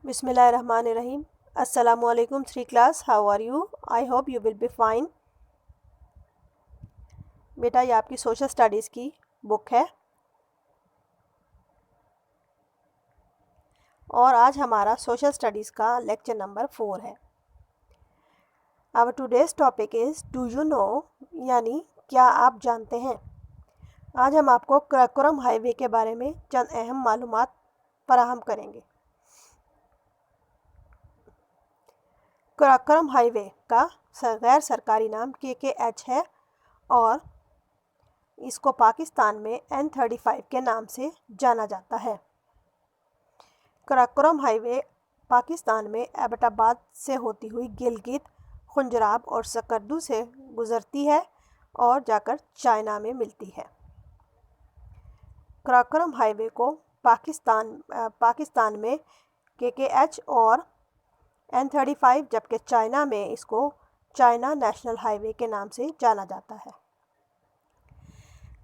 بسم اللہ الرحمن الرحیم. السلام علیکم 3 class. How are you? I hope you will be fine. بیٹا یہ آپ کی سوشل اسٹڈیز کی بک ہے اور آج ہمارا سوشل اسٹڈیز کا لیکچر نمبر 4 ہے. Our today's topic is Do you know؟ یعنی کیا آپ جانتے ہیں. آج ہم آپ کو کراکورم ہائی وے کے بارے میں چند اہم معلومات فراہم کریں گے. کراکورم ہائی وے کا غیر سرکاری نام KKH ہے اور اس کو پاکستان میں N35 کے نام سے جانا جاتا ہے. کراکورم ہائی وے پاکستان میں ایبٹ آباد سے ہوتی ہوئی گلگت، خنجراب اور سکردو سے گزرتی ہے اور جا کر چائنا میں ملتی ہے. کراکورم ہائی وے کو پاکستان میں KKH اور N35 جبکہ چائنا میں اس کو چائنا نیشنل ہائی وے کے نام سے جانا جاتا ہے.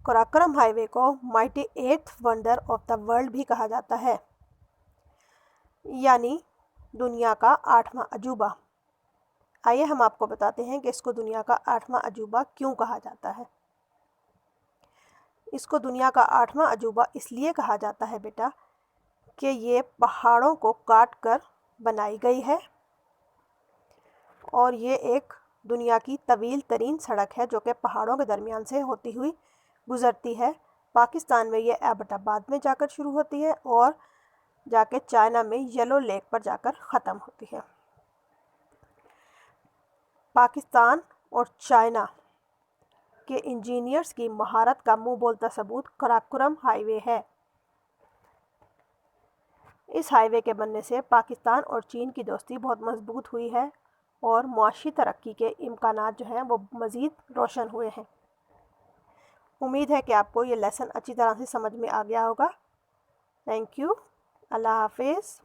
کراکورم ہائی وے کو mighty eighth wonder of the world بھی کہا جاتا ہے، یعنی دنیا کا 8واں عجوبہ. آئیے ہم آپ کو بتاتے ہیں کہ اس کو دنیا کا 8واں عجوبہ کیوں کہا جاتا ہے. اس کو دنیا کا 8واں عجوبہ اس لیے کہا جاتا ہے بیٹا کہ یہ پہاڑوں کو کاٹ کر بنائی گئی ہے اور یہ ایک دنیا کی طویل ترین سڑک ہے جو کہ پہاڑوں کے درمیان سے ہوتی ہوئی گزرتی ہے. پاکستان میں یہ ایبٹ آباد میں جا کر شروع ہوتی ہے اور جا کے چائنا میں یلو لیک پر جا کر ختم ہوتی ہے. پاکستان اور چائنا کے انجینئرز کی مہارت کا منہ بولتا ثبوت کراکورم ہائی وے ہے. اس ہائی وے کے بننے سے پاکستان اور چین کی دوستی بہت مضبوط ہوئی ہے اور معاشی ترقی کے امکانات جو ہیں وہ مزید روشن ہوئے ہیں. امید ہے کہ آپ کو یہ لیسن اچھی طرح سے سمجھ میں آ گیا ہوگا. Thank you. اللہ حافظ.